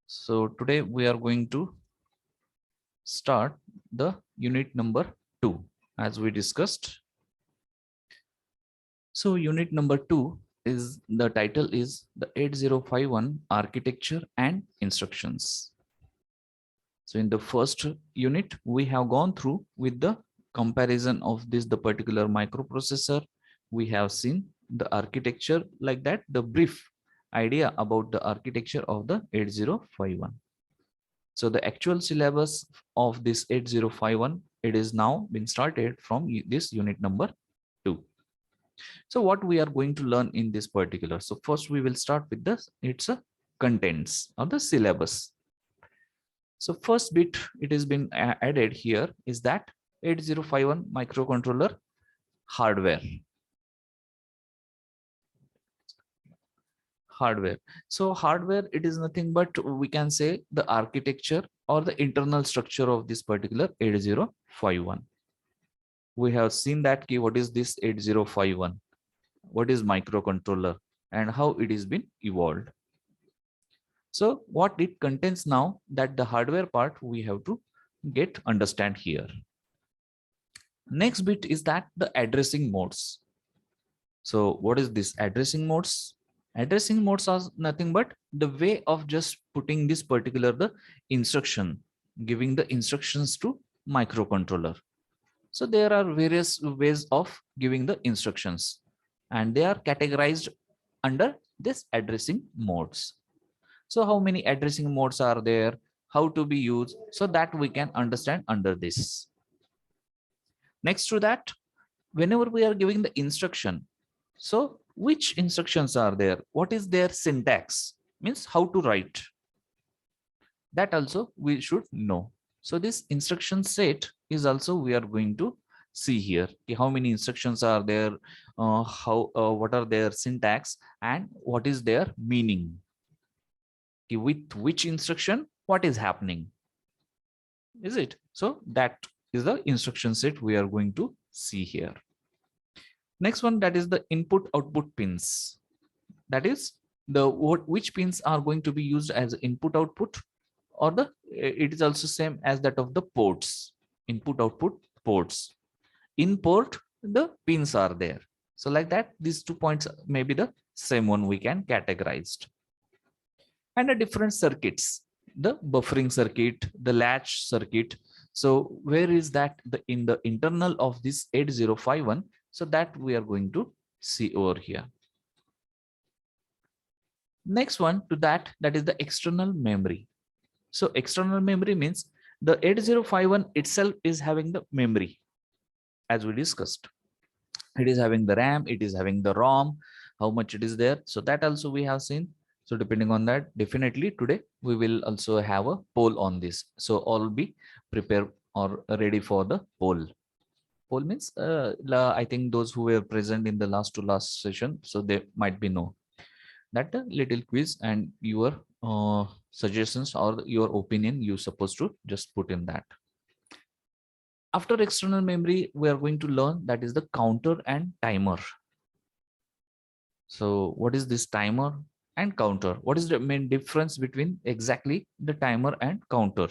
So today we are going to start the unit number 2 as we discussed. So unit number 2 is the title is the 8051 architecture and instructions. So in the first unit we have gone through with the comparison of the particular microprocessor. We have seen the architecture like that, the brief idea about the architecture of the 8051. So the actual syllabus of this 8051, it is now been started from this unit number 2. So what we are going to learn in this particular. So first we will start with this. It's a contents of the syllabus. So first bit it has been added here is that 8051 microcontroller hardware. So hardware, it is nothing but we can say the architecture or the internal structure of this particular 8051. We have seen that key, what is this 8051, what is microcontroller, and how it is been evolved. So what it contains now, that the hardware part we have to get understand here. Next bit is that the addressing modes. So what is this addressing modes? Addressing modes are nothing but the way of just putting this particular the instruction, giving the instructions to microcontroller. So there are various ways of giving the instructions, and they are categorized under this addressing modes. So how many addressing modes are there, how to be used, so that we can understand under this. Next to that, whenever we are giving the instruction, so which instructions are there, what is their syntax, means how to write, that also we should know. So this instruction set is also we are going to see here, how many instructions are there, what are their syntax, and what is their meaning, with which instruction what is happening, is it? So that is the instruction set we are going to see here. Next one, that is the input output pins. That is the which pins are going to be used as input output, or the it is also same as that of the ports, input output ports. In port the pins are there. So like that, these 2 points may be the same one we can categorized. And the different circuits, the buffering circuit, the latch circuit. So where is that in the internal of this 8051? So that we are going to see over here. Next one to that is the external memory. So external memory means the 8051 itself is having the memory, as we discussed. It is having the RAM, it is having the ROM, how much it is there. So that also we have seen. So depending on that, definitely today we will also have a poll on this. So all be prepared or ready for the poll. Poll means I think those who were present in the last session, so they might be know that a little quiz, and your suggestions or your opinion you supposed to just put in that. After external memory, we are going to learn that is the counter and timer. So what is this timer and counter? What is the main difference between exactly the timer and counter?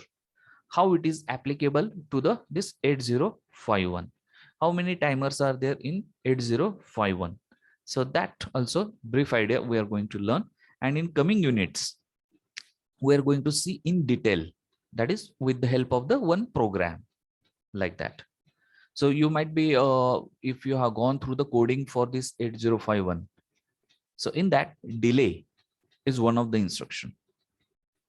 How it is applicable to the this 8051? How many timers are there in 8051? So that also brief idea we are going to learn, and in coming units we are going to see in detail, that is with the help of the one program like that. So you might be if you have gone through the coding for this 8051, so in that delay is one of the instruction.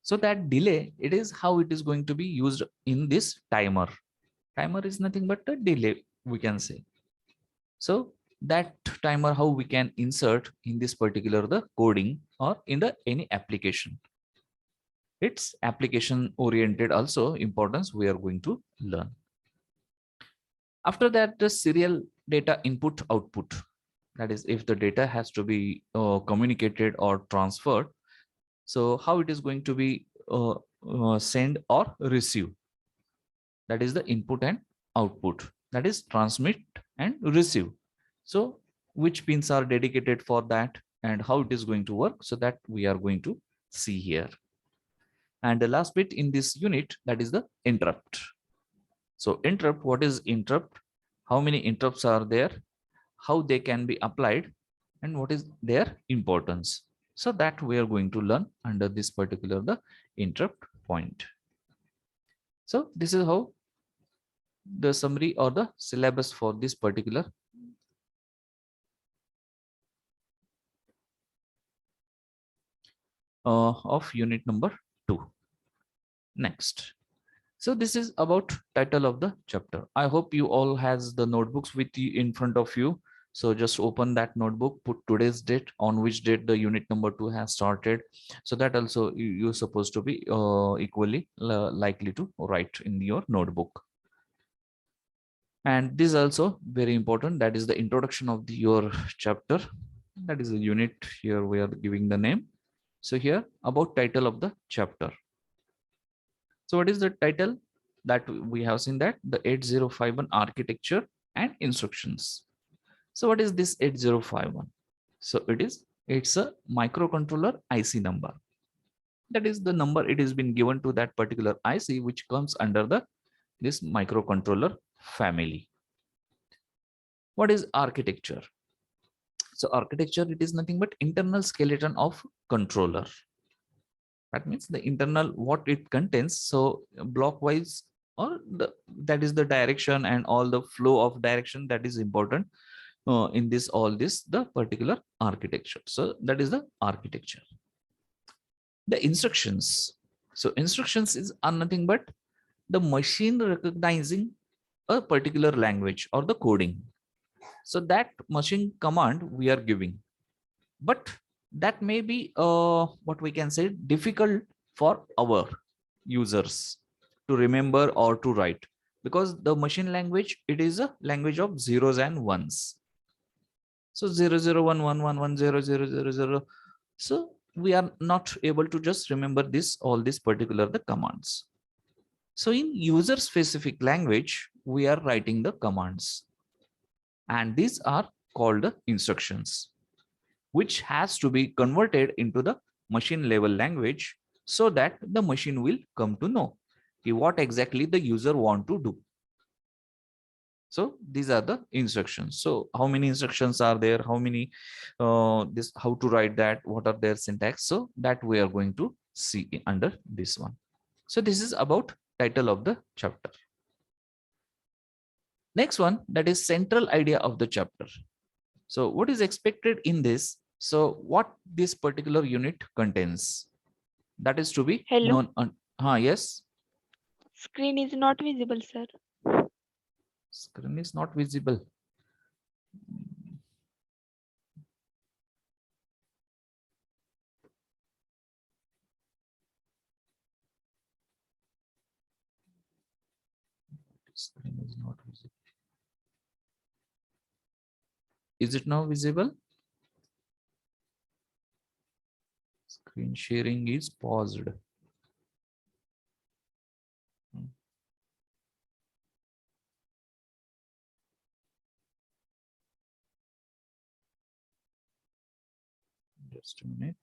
So that delay, it is how it is going to be used in this timer. Timer is nothing but a delay, we can say. So that timer, how we can insert in this particular the coding or in the any application. It's application oriented also importance we are going to learn. After that, the serial data input output. That is, if the data has to be communicated or transferred, so how it is going to be send or receive. That is the input and output. That is transmit and receive. So which pins are dedicated for that and how it is going to work. So that we are going to see here. And the last bit in this unit, that is the interrupt. So interrupt, what is interrupt? How many interrupts are there? How they can be applied? And what is their importance? So that we are going to learn under this particular the interrupt point. So this is how the summary or the syllabus for this particular of unit number 2. Next. So this is about title of the chapter. I hope you all has the notebooks with you in front of you. So just open that notebook, put today's date, on which date the unit number 2 has started. So that also you're supposed to be equally likely to write in your notebook. And this is also very important. That is the introduction of your chapter. That is the unit. Here we are giving the name. So here about title of the chapter. So what is the title? That we have seen that the 8051 architecture and instructions. So what is this 8051? So it's a microcontroller IC number. That is the number it has been given to that particular IC, which comes under the this microcontroller family. What is architecture? So architecture, it is nothing but internal skeleton of controller. That means the internal what it contains. So block wise, or that is the direction and all the flow of direction that is important in this all this the particular architecture. So that is the architecture. The instructions. So instructions are nothing but the machine recognizing a particular language or the coding. So that machine command we are giving, but that may be what we can say difficult for our users to remember or to write, because the machine language, it is a language of zeros and ones. So 00111100000. So we are not able to just remember this all this particular the commands. So in user specific language we are writing the commands, and these are called the instructions, which has to be converted into the machine level language so that the machine will come to know what exactly the user want to do. So these are the instructions. So how many instructions are there? How many this how to write that? What are their syntax? So that we are going to see under this one. So this is about title of the chapter. Next one, that is central idea of the chapter. So what is expected in this? So what this particular unit contains, that is to be Hello. known on. Yes. Screen is not visible, sir. Screen is not visible. Screen is not visible. Is it now visible? Screen sharing is paused. Just a minute.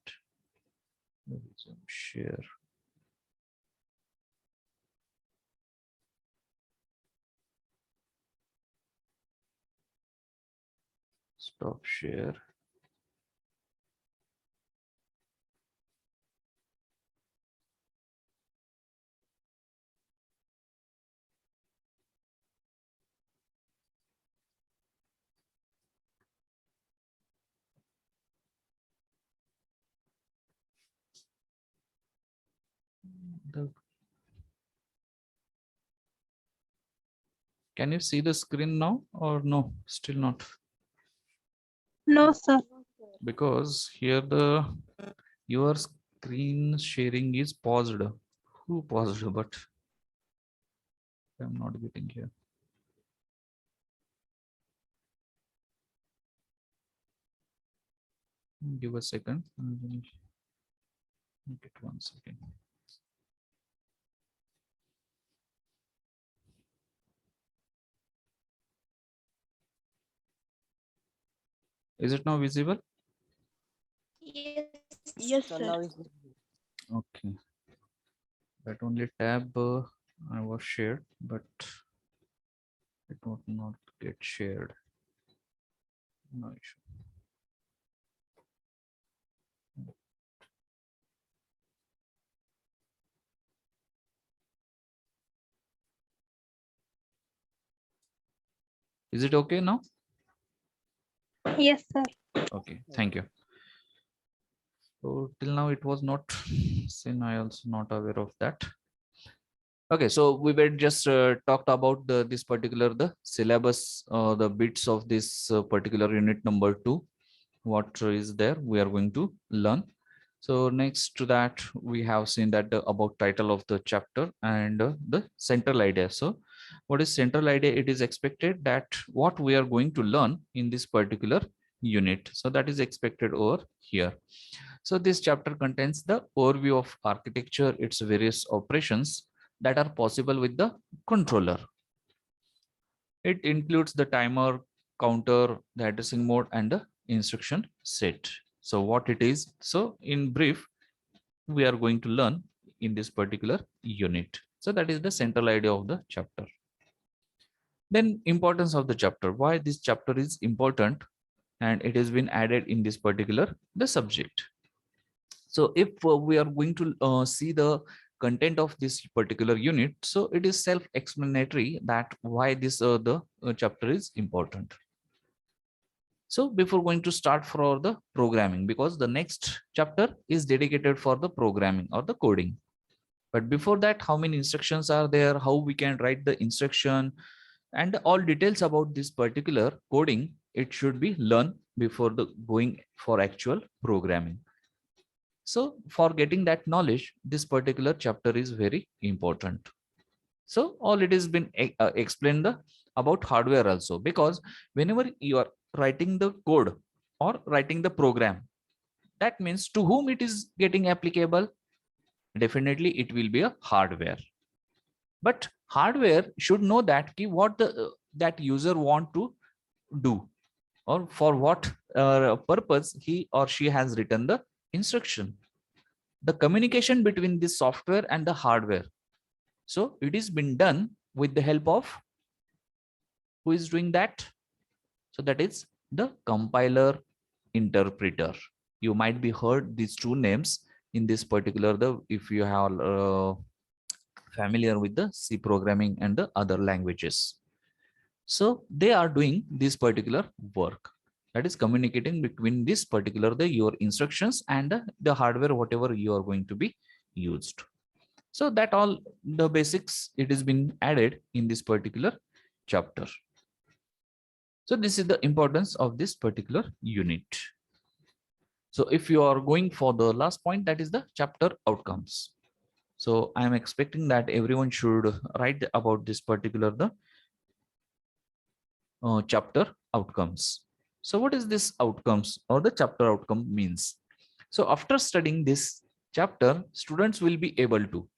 Resume share. Stop share. The, can you see the screen now or no? Still not. No, sir. Because here the your screen sharing is paused. Who paused? But I'm not getting here. Give a second. Get 1 second. Is it now visible? Yes, sir. Okay. that only tab I was shared, but it would not get shared. No issue. Is it okay now? Yes, sir. Okay, thank you. So till now it was not seen. I also not aware of that. Okay, so we were just talked about this particular the syllabus, the bits of this particular unit number 2. What is there we are going to learn. So next to that we have seen that about title of the chapter and the central idea. So what is central idea? It is expected that what we are going to learn in this particular unit. So that is expected over here. So this chapter contains the overview of architecture, its various operations that are possible with the controller. It includes the timer, counter, the addressing mode, and the instruction set. So what it is? So in brief, we are going to learn in this particular unit. So that is the central idea of the chapter. Then importance of the chapter. Why this chapter is important and it has been added in this particular the subject. So if we are going to see the content of this particular unit, so it is self-explanatory that why this the chapter is important. So before going to start for the programming, because the next chapter is dedicated for the programming or the coding. But before that, how many instructions are there, how we can write the instruction, and all details about this particular coding, it should be learned before the going for actual programming. So for getting that knowledge, this particular chapter is very important. So all it has been explained about hardware also, because whenever you are writing the code or writing the program, that means to whom it is getting applicable. Definitely it will be a hardware, but hardware should know that key what the that user want to do, or for what purpose he or she has written the instruction. The communication between the software and the hardware, so it is been done with the help of who is doing that. So that is the compiler interpreter. You might be heard these two names in this particular the if you have familiar with the C programming and the other languages. So they are doing this particular work, that is communicating between this particular the your instructions and the hardware whatever you are going to be used. So that all the basics it has been added in this particular chapter. So this is the importance of this particular unit. So if you are going for the last point, that is the chapter outcomes. So I am expecting that everyone should write about this particular the chapter outcomes. So what is this outcomes or the chapter outcome means? So after studying this chapter, students will be able to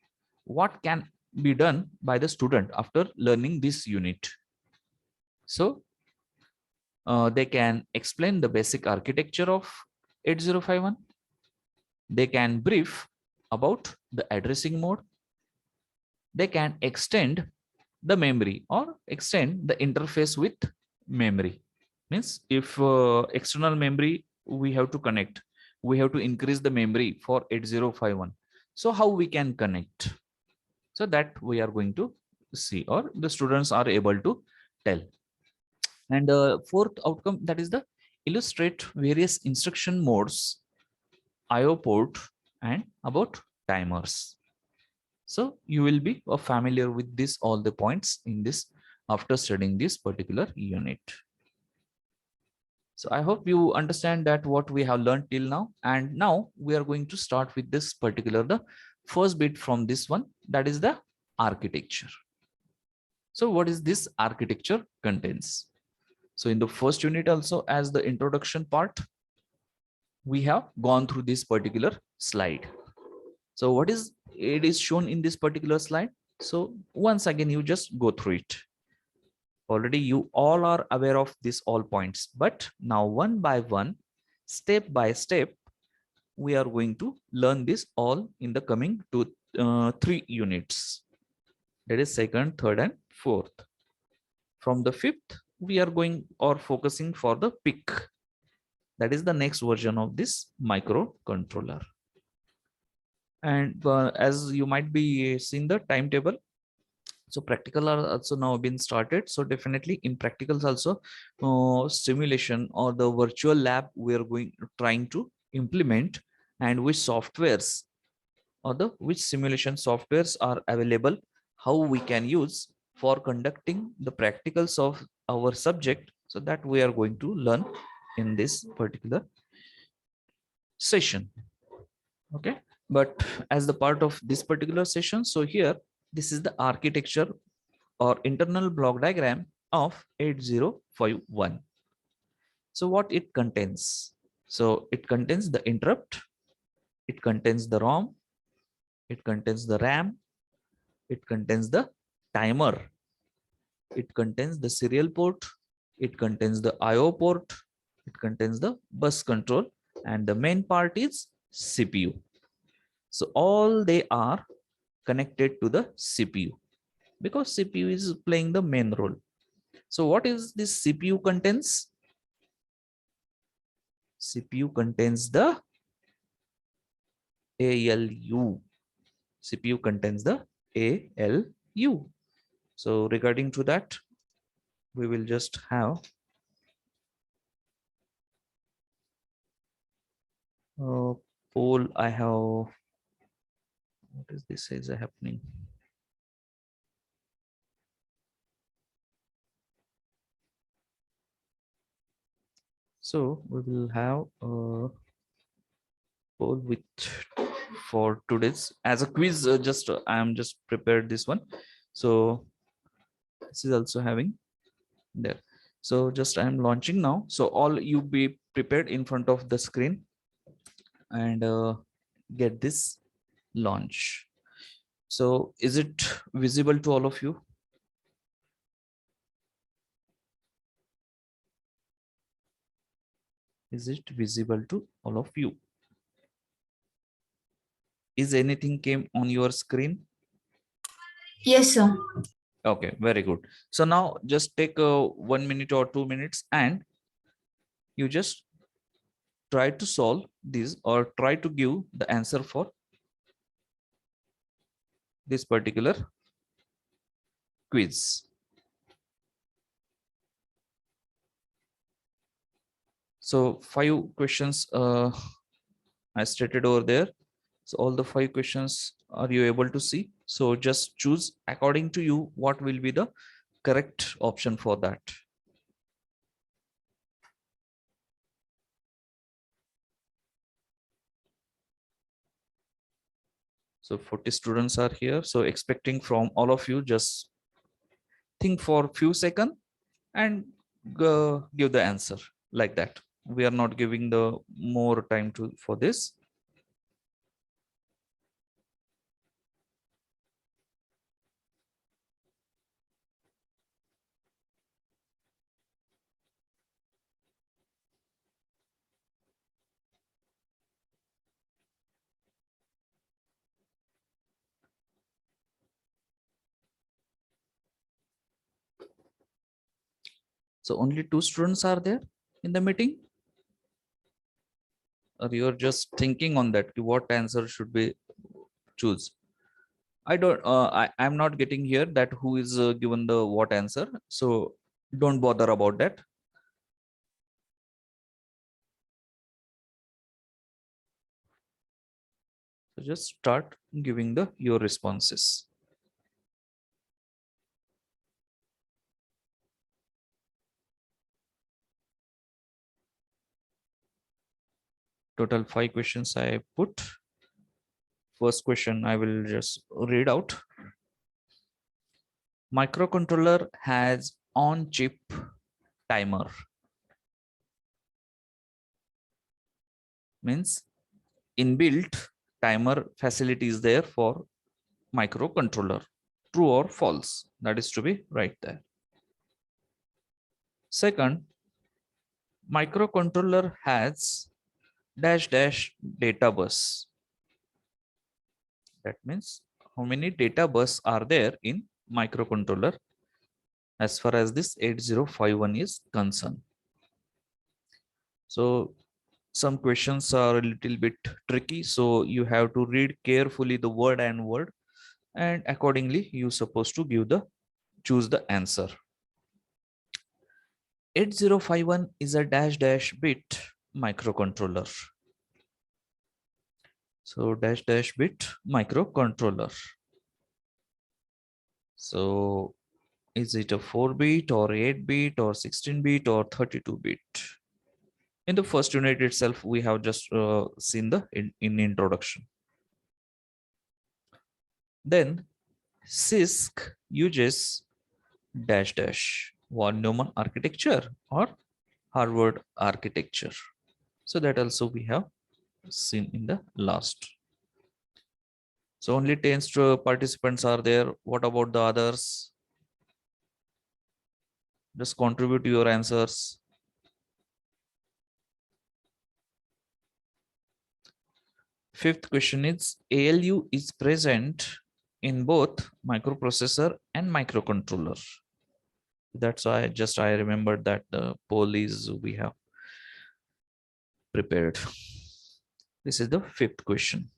what can be done by the student after learning this unit. So they can explain the basic architecture of 8051. They can brief about the addressing mode. They can extend the memory or extend the interface with memory. Means if external memory we have to connect, we have to increase the memory for 8051. So how we can connect? So that we are going to see, or the students are able to tell. And fourth outcome, that is the illustrate various instruction modes, IO port, and about timers. So you will be familiar with this all the points in this after studying this particular unit. So I hope you understand that what we have learned till now. And now we are going to start with this particular the first bit from this one, that is the architecture. So what is this architecture contains? So in the first unit also, as the introduction part, we have gone through this particular slide. So what is it is shown in this particular slide? So once again, you just go through it. Already you all are aware of these all points, but now one by one, step by step, we are going to learn this all in the coming three units. That is second, third, and fourth. From the fifth, we are going or focusing for the PIC. That is the next version of this microcontroller. And as you might be seeing the timetable, so practical are also now been started. So definitely in practicals also, simulation or the virtual lab we are trying to implement, and which softwares or the which simulation softwares are available, how we can use for conducting the practicals of our subject. So that we are going to learn in this particular session. Okay, but as the part of this particular session, so here this is the architecture or internal block diagram of 8051. So what it contains? So it contains the interrupt, it contains the ROM, it contains the RAM, it contains the timer, it contains the serial port, it contains the IO port, it contains the bus control, and the main part is CPU. So all they are connected to the CPU because CPU is playing the main role. So what is this CPU contains? CPU contains the ALU. CPU contains the ALU. So regarding to that, we will just have a poll. I have, what is this is happening? So we will have a poll with for today's as a quiz. Just I am just prepared this one. So this is also having there. So just I am launching now. So all you be prepared in front of the screen and get this launch. So is it visible to all of you? Is it visible to all of you? Is anything came on your screen? Yes, sir. Okay, very good. So now just take 1 minute or 2 minutes and you just try to solve this or try to give the answer for this particular quiz. So 5 questions I stated over there. So all the 5 questions are you able to see? So just choose according to you what will be the correct option for that. So 40 students are here. So expecting from all of you, just think for few seconds and give the answer like that. We are not giving the more time to for this. So only 2 students are there in the meeting. Or you're just thinking on that, what answer should be choose. I don't, I'm not getting here that who is given the what answer. So don't bother about that. So just start giving the your responses. Total 5 questions I put. First question I will just read out. Microcontroller has on-chip timer. Means inbuilt timer facility is there for microcontroller. True or false? That is to be right there. Second, microcontroller has dash dash data bus. That means how many data bus are there in microcontroller as far as this 8051 is concerned. So some questions are a little bit tricky, so you have to read carefully the word and word, and accordingly you're supposed to choose the answer. 8051 is a dash dash bit microcontroller. So dash dash bit microcontroller. So is it a 4-bit or 8-bit or 16-bit or 32-bit? In the first unit itself, we have just seen the in introduction. Then CISC uses dash dash von Neumann architecture or Harvard architecture. So that also we have seen in the last. So only 10 participants are there. What about the others? Just contribute to your answers. Fifth question is ALU is present in both microprocessor and microcontroller. That's why I remembered that the poll is we have prepared. This is the fifth question.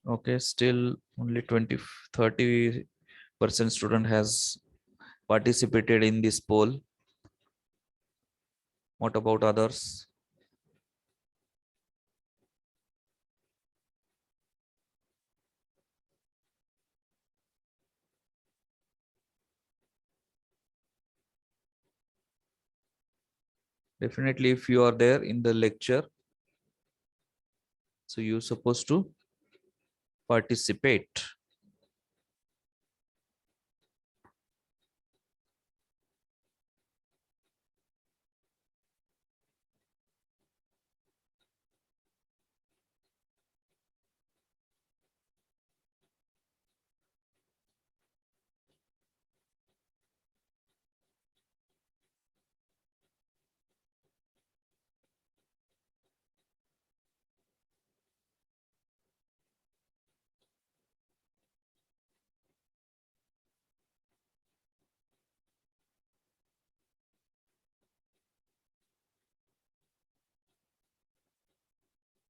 Okay, still only 30% student has participated in this poll. What about others? Definitely, if you are there in the lecture, so you're supposed to participate.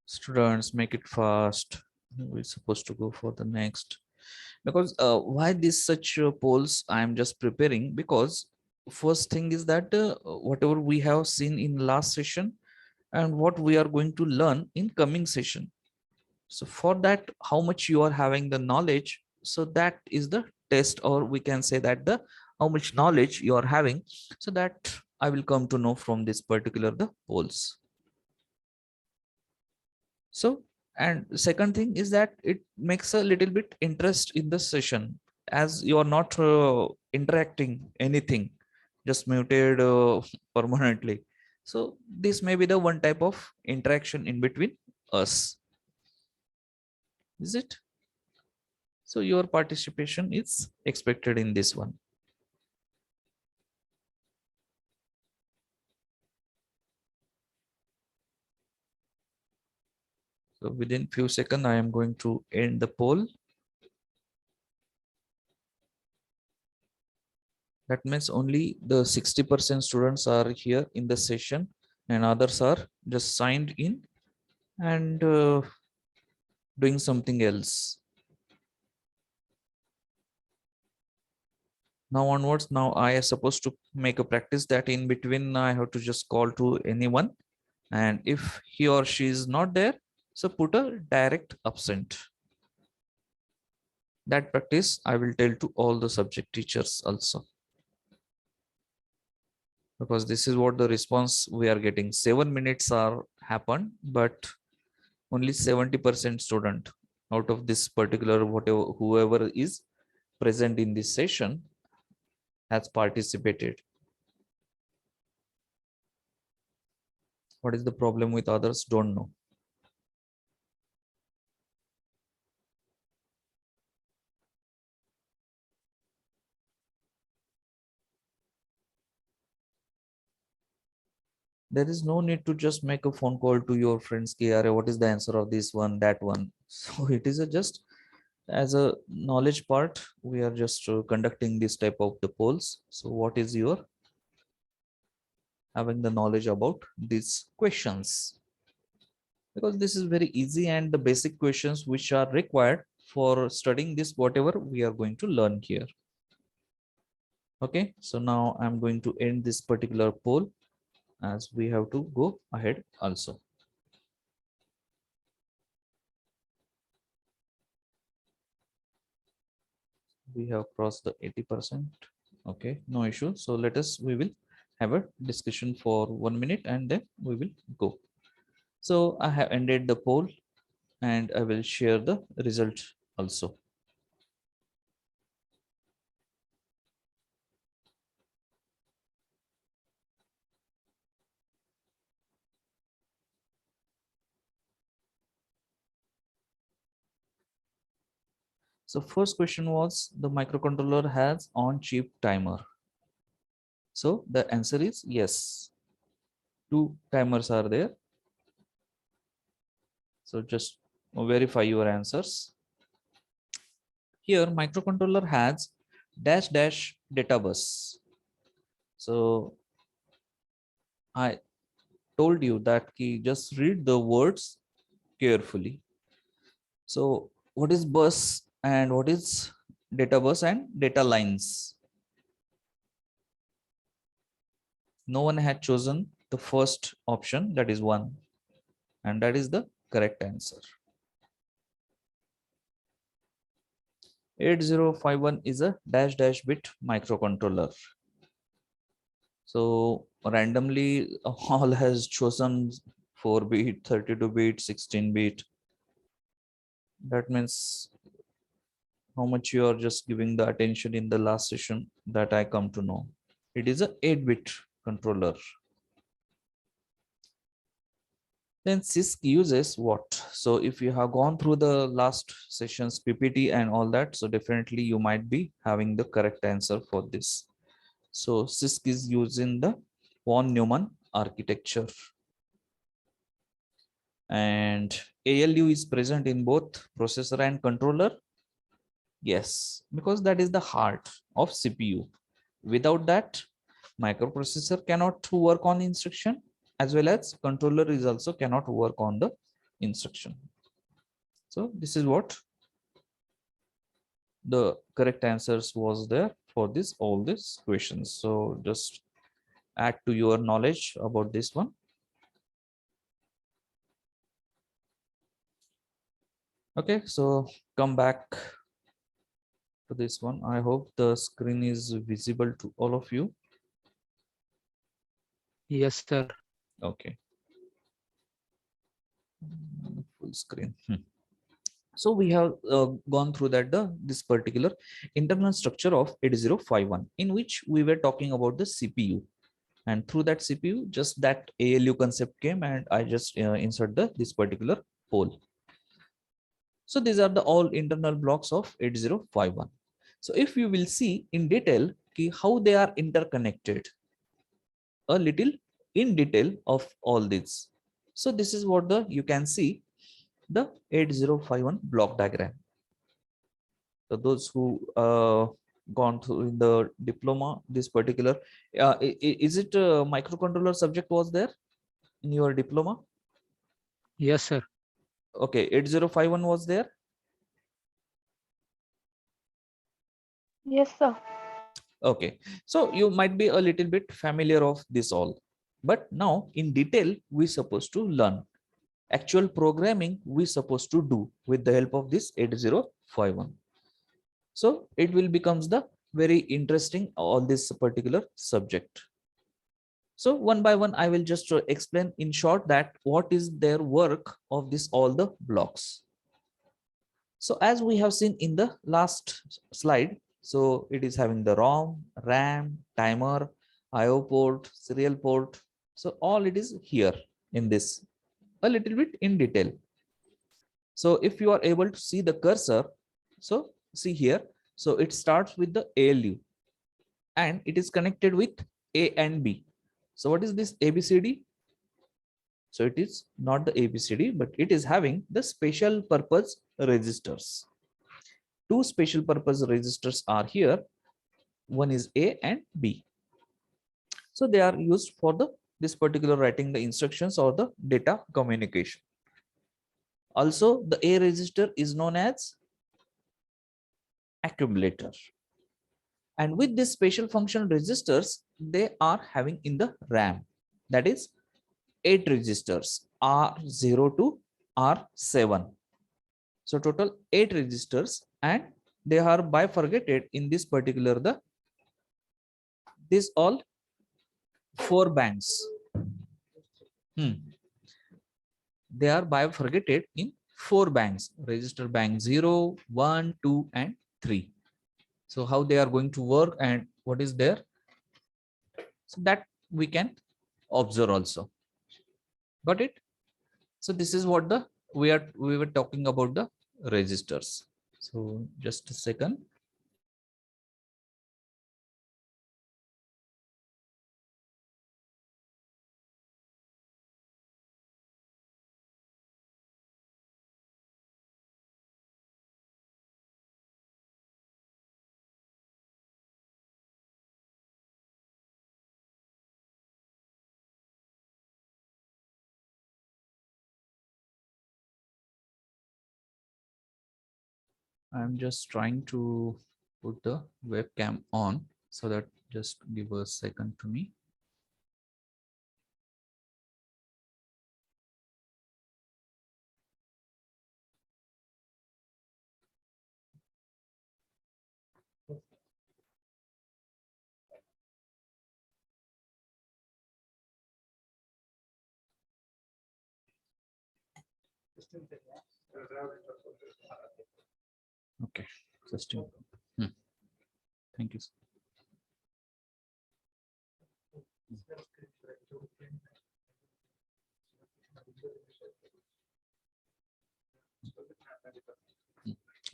Students, make it fast. We're supposed to go for the next. Because why this such polls I'm just preparing, because first thing is that whatever we have seen in last session and what we are going to learn in coming session. So for that, how much you are having the knowledge, so that is the test, or we can say that the how much knowledge you are having, so that I will come to know from this particular the polls. So, and second thing is that it makes a little bit interest in the session, as you are not interacting anything, just muted permanently. So this may be the one type of interaction in between us. Is it? So your participation is expected in this one. So within few seconds, I am going to end the poll. That means only the 60% students are here in the session and others are just signed in and doing something else. Now onwards, now I am supposed to make a practice that in between I have to just call to anyone, and if he or she is not there, so put a direct absent. That practice I will tell to all the subject teachers also, because this is what the response we are getting. 7 minutes are happened, but only 70% student out of this particular whatever whoever is present in this session has participated. What is the problem with others? Don't know. there is no need to just make a phone call to your friends. KRA, what is the answer of this one, that one? So it is a just as a knowledge part. We are just conducting this type of the polls. So what is your having the knowledge about these questions? Because this is very easy and the basic questions which are required for studying this, whatever we are going to learn here. Okay, so now I'm going to end this particular poll as we have to go ahead also. We have crossed the 80%. Okay, no issue. So let us, we will have a discussion for 1 minute and then we will go. So I have ended the poll and I will share the result also. So first question was, the microcontroller has on-chip timer. So the answer is yes. Two timers are there. So just verify your answers. Here microcontroller has dash dash data bus. So I told you that key, just read the words carefully. So what is bus and what is data bus and data lines? No one had chosen the first option, that is one, and that is the correct answer. 8051 is a dash dash bit microcontroller. So randomly all has chosen 4 bit, 32 bit, 16 bit. That means how much you are just giving the attention in the last session, that I come to know. It is a 8-bit controller. Then CISC uses what? So if you have gone through the last sessions PPT and all that, so definitely you might be having the correct answer for this. So CISC is using the von Neumann architecture. And ALU is present in both processor and controller. Yes, because that is the heart of CPU. Without that, microprocessor cannot work on instruction, as well as controller is also cannot work on the instruction. So this is what the correct answers was there for this, all these questions. So just add to your knowledge about this one. Okay, so come back to this one. I hope the screen is visible to all of you. Yes, sir. Okay. Full screen. So we have gone through that this particular internal structure of 8051, in which we were talking about the CPU, and through that CPU just that ALU concept came and I just insert this particular pole. So these are the all internal blocks of 8051. So if you will see in detail how they are interconnected, a little in detail of all this. So this is what the you can see the 8051 block diagram. So those who gone through in the diploma, this particular is it a microcontroller subject was there in your diploma? Yes, sir. Okay, 8051 was there. Yes, sir. Okay, so you might be a little bit familiar of this all, but now in detail we supposed to learn actual programming we supposed to do with the help of this 8051. So it will becomes the very interesting on this particular subject. So one by one I will just explain in short that what is their work of this all the blocks. So as we have seen in the last slide, so it is having the ROM, RAM, timer, IO port, serial port. So all it is here in this a little bit in detail. So if you are able to see the cursor, so see here, so it starts with the ALU and it is connected with A and B. So what is this ABCD? So it is not the ABCD, but it is having the special purpose resistors. Two special purpose resistors are here. One is A and B. So they are used for the this particular writing the instructions or the data communication. Also, the A resistor is known as accumulator. And with this special function resistors, they are having in the RAM. That is 8 registers R0 to R7. So total 8 registers, and they are bifurcated in this particular this all 4 banks. They are bifurcated in 4 banks: register bank 0, 1, 2, and 3. So how they are going to work and what is there, so that we can observe also. Got it? So this is what we were talking about the registers. So just a second. I'm just trying to put the webcam on, so that just give a second to me. Okay, just thank you.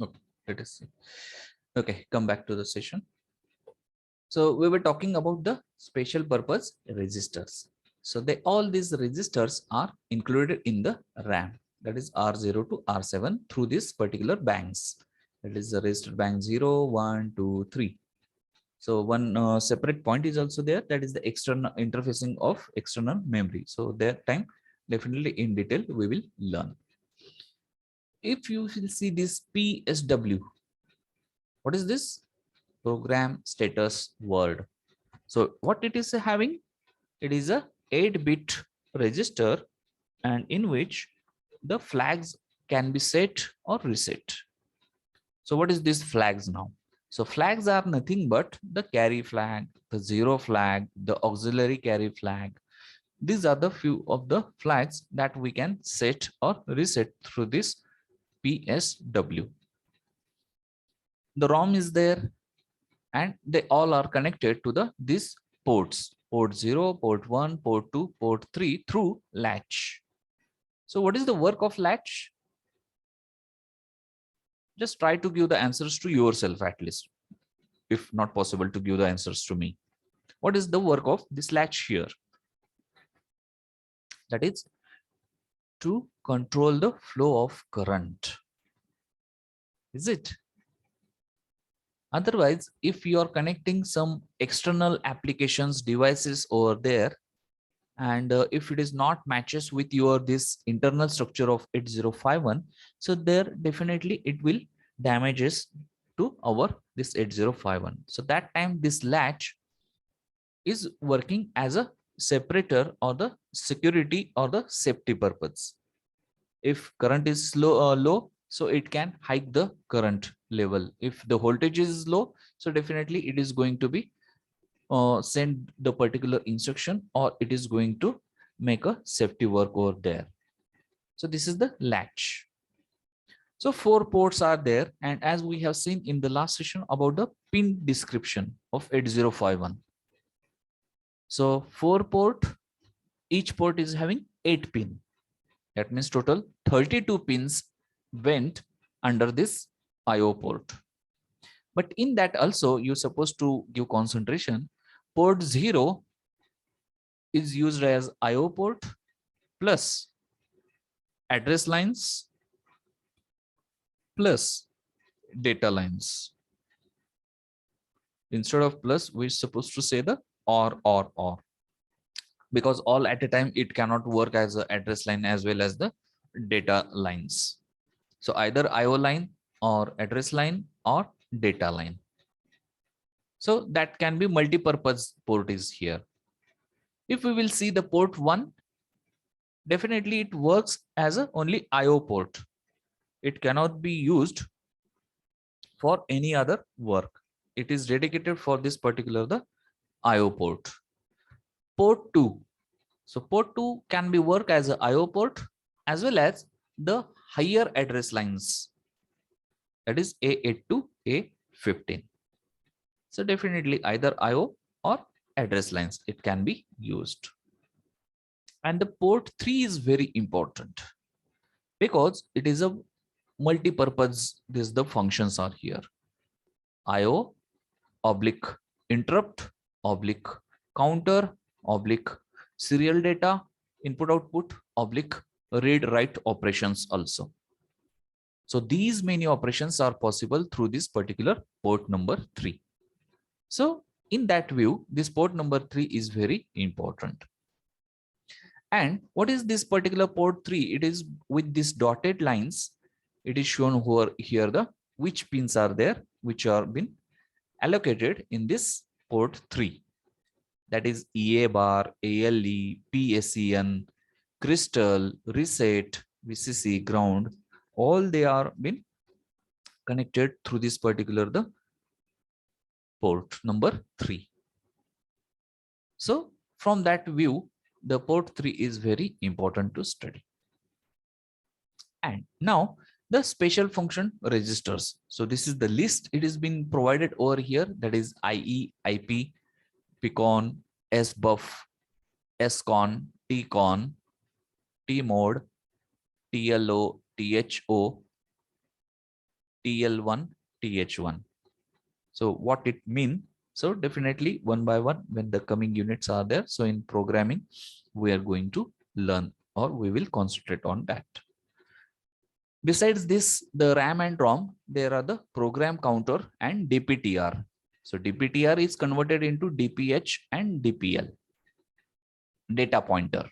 Okay, let us see. Okay, come back to the session. So we were talking about the special purpose registers. So they all these registers are included in the RAM, that is R0 to R7 through this particular banks. That is the register bank 0, 1, 2, 3. So one separate point is also there, that is the external interfacing of external memory. So that time definitely in detail we will learn. If you will see this PSW, what is this? Program status word. So what it is having? It is a 8-bit register, and in which the flags can be set or reset. So what is these flags now? So flags are nothing but the carry flag, the zero flag, the auxiliary carry flag. These are the few of the flags that we can set or reset through this PSW. The ROM is there, and they all are connected to these ports: port 0, port 1, port 2, port 3 through latch. So what is the work of latch? Just try to give the answers to yourself, at least, if not possible to give the answers to me. What is the work of this latch here? That is to control the flow of current. Is it? Otherwise, if you are connecting some external applications devices over there, and if it is not matches with your this internal structure of 8051, so there definitely it will damages to our this 8051. So that time this latch is working as a separator or the security or the safety purpose. If current is low, so it can hike the current level. If the voltage is low, so definitely it is going to be send the particular instruction, or it is going to make a safety work over there. So this is the latch. So 4 ports are there, and as we have seen in the last session about the pin description of 8051. So 4 port, each port is having 8 pin. That means total 32 pins went under this IO port. But in that also you're supposed to give concentration. Port 0 is used as IO port, plus address lines plus data lines. Instead of plus, we're supposed to say the or, because all at a time it cannot work as an address line as well as the data lines. So either IO line or address line or data line. So that can be multi-purpose port is here. If we will see the port 1, definitely it works as a only IO port. It cannot be used for any other work. It is dedicated for this particular the IO port. Port 2. So port 2 can be work as a IO port as well as the higher address lines. That is A8 to A15. So definitely either IO or address lines it can be used. And the port 3 is very important because it is a multi-purpose. This the functions are here. IO oblique interrupt oblique counter oblique serial data input output oblique read write operations also. So these many operations are possible through this particular port number 3. So in that view, this port number 3 is very important. And what is this particular port 3? It is with these dotted lines. It is shown here the which pins are there, which are been allocated in this port 3. That is EA bar, ALE, PSEN, crystal, reset, VCC, ground. All they are been connected through this particular the port number 3. So from that view, the port 3 is very important to study. And now the special function registers. So this is the list. It is being provided over here. That is IE, IP, PCON, SBUF, SCON, TCON, TMOD, TLO, THO, TL1, TH1. So what it means? So definitely one by one when the coming units are there. So in programming, we are going to learn or we will concentrate on that. Besides this, the RAM and ROM, there are the program counter and DPTR. So DPTR is converted into DPH and DPL, data pointer.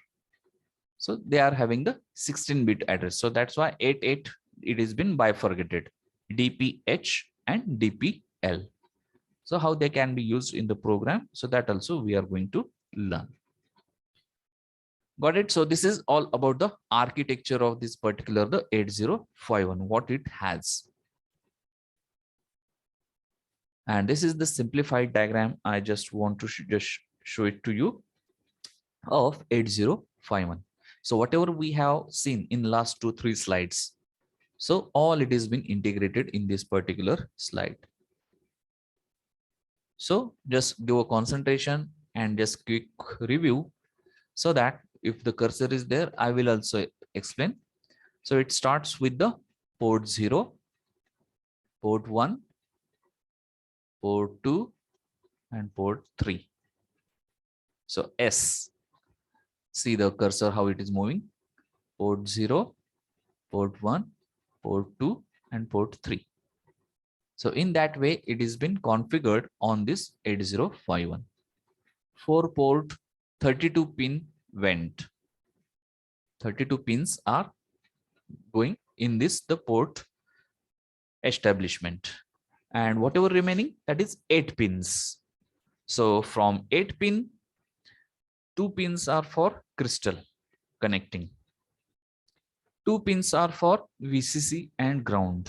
So they are having the 16-bit address. So that's why 88 it has been bifurcated, DPH and DPL. So how they can be used in the program. So that also we are going to learn. Got it? So this is all about the architecture of this particular, the 8051, what it has. And this is the simplified diagram. I just want to just show it to you of 8051. So whatever we have seen in last 2-3 slides, so all it has been integrated in this particular slide. So just do a concentration and just quick review so that if the cursor is there, I will also explain. So it starts with the port 0, port 1, port 2, and port 3. So S, see the cursor how it is moving. Port 0, port 1, port 2, and port 3. So in that way, it has been configured on this 8051. 4-port 32 pin vent. 32 pins are going in this the port establishment, and whatever remaining, that is 8 pins. So from 8 pin, 2 pins are for crystal connecting, 2 pins are for VCC and ground,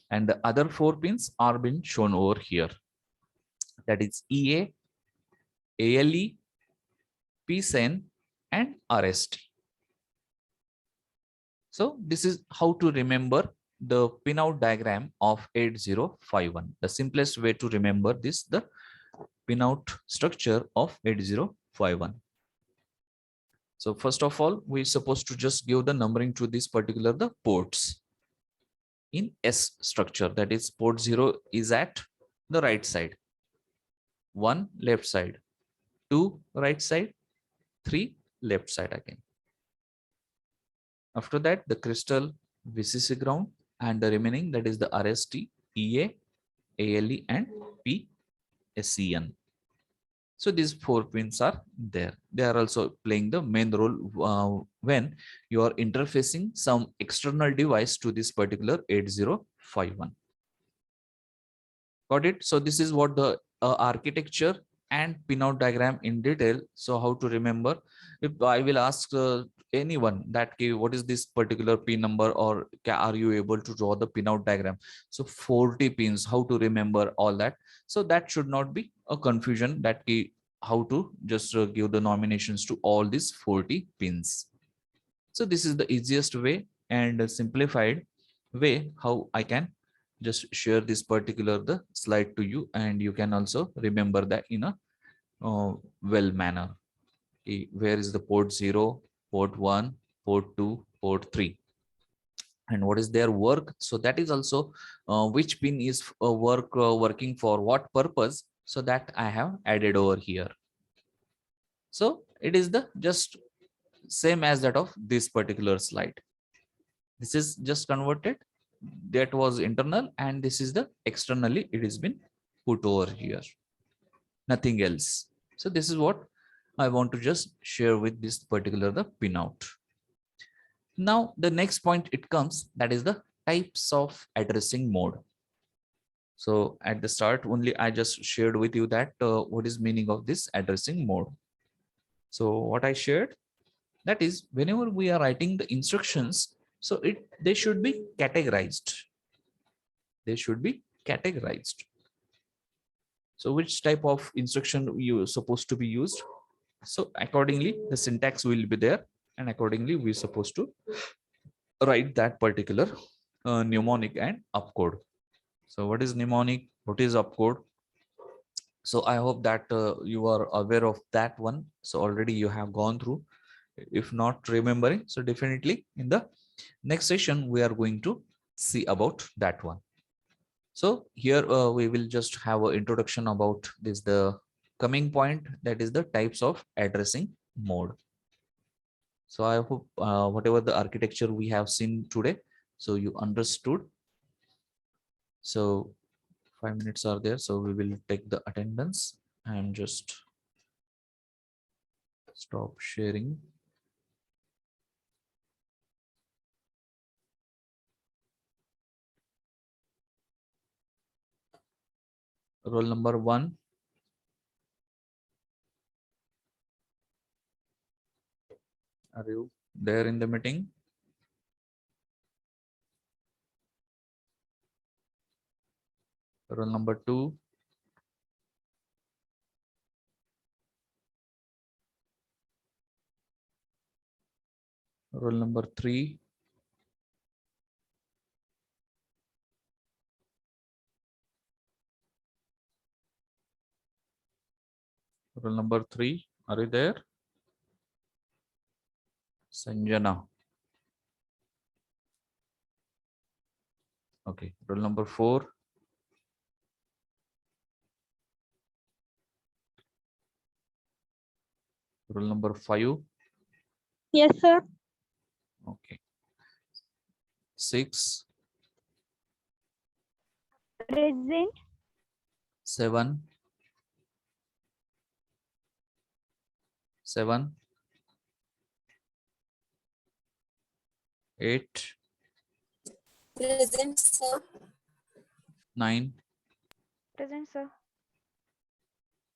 and the other 4 pins are being shown over here. That is EA, ALE, PSEN, and RST. So this is how to remember the pinout diagram of 8051. The simplest way to remember this, the pinout structure of 8051. So first of all, we're supposed to just give the numbering to this particular the ports in S structure. That is port 0 is at the right side, 1 left side, 2 right side, 3 left side again. After that, the crystal VCC ground, and the remaining, that is the RST, EA, ALE, and PSCN. So these 4 pins are there. They are also playing the main role when you are interfacing some external device to this particular 8051. Got it? So this is what the architecture and pinout diagram in detail. So how to remember? If I will ask anyone that what is this particular pin number, or are you able to draw the pinout diagram? So 40 pins, how to remember all that? So that should not be a confusion, that how to just give the nominations to all these 40 pins. So this is the easiest way and simplified way how I can just share this particular the slide to you, and you can also remember that in a well manner. Where is the port 0, port 1, port 2, port 3, and what is their work? So that is also which pin is working for what purpose, so that I have added over here. So it is the just same as that of this particular slide. This is just converted, that was internal, and this is the externally it has been put over here, nothing else. So this is what I want to just share with this particular the pinout. Now the next point it comes, that is the types of addressing mode. So at the start only I just shared with you that what is meaning of this addressing mode. So what I shared, that is whenever we are writing the instructions, so they should be categorized. They should be categorized. So which type of instruction you supposed to be used? So accordingly, the syntax will be there, and accordingly, we're supposed to write that particular mnemonic and opcode. So what is mnemonic? What is opcode? So I hope that you are aware of that one. So already you have gone through. If not remembering, so definitely in the next session, we are going to see about that one. So here we will just have an introduction about this, the coming point, that is the types of addressing mode. So I hope whatever the architecture we have seen today, so you understood. So 5 minutes are there, so we will take the attendance and just stop sharing. Roll number 1. Are you there in the meeting? Roll number 2. Roll number 3. Roll number 3. Are you there? Sanjana. Okay. Roll number 4. Roll number 5. Yes, sir. Okay. 6. Present. 7. 7. 8. Present, sir. 9. Present, sir.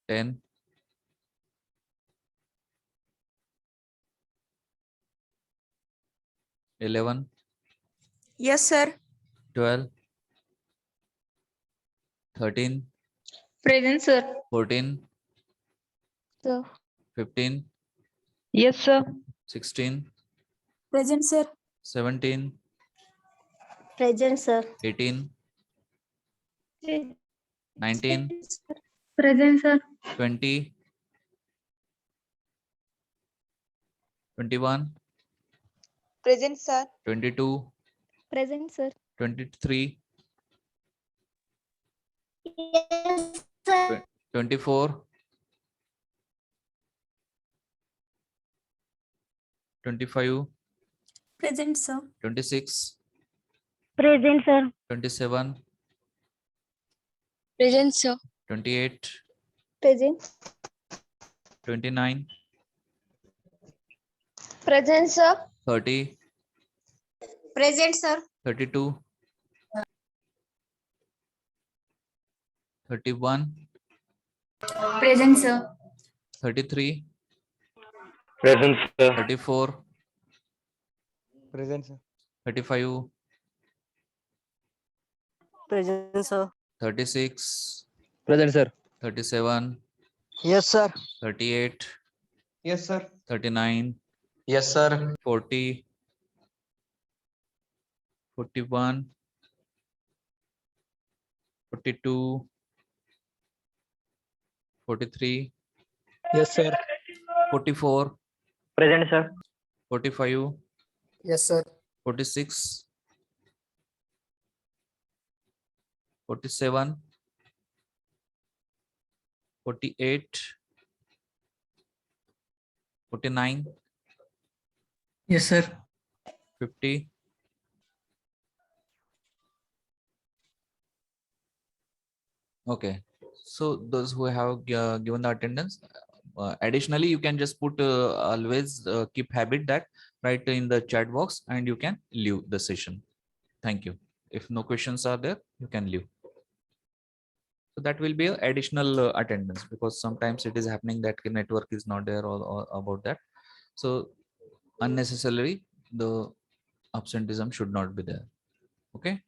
10. 11. Yes, sir. 12. 13. Present, sir. 14. Sir. 15. Yes, sir. 16. Present, sir. 17. Present, sir. 18. 19. Present, sir. 20. 21. Present, sir. 22. Present, sir. 23. Yes, sir. 24. 25, Present, sir. 26, Present, sir. 27, Present, sir. 28, Present. 29, Present, sir. 30, Present, sir. 32, 31, Present, sir. 33, Present, sir. 34, Present, sir. 35, Present, sir. 36, Present, sir. 37, Yes, sir. 38, Yes, sir. 39, Yes, sir. 40, 41, 42, 43, Yes, sir. 44, Present, sir. 45, Yes, sir. 46, 47, 48, 49, Yes, sir. 50, okay. So those who have given the attendance, additionally, you can just put always keep habit that write in the chat box and you can leave the session. Thank you. If no questions are there, you can leave. So that will be a additional attendance because sometimes it is happening that the network is not there or about that. So unnecessarily the absenteeism should not be there. Okay.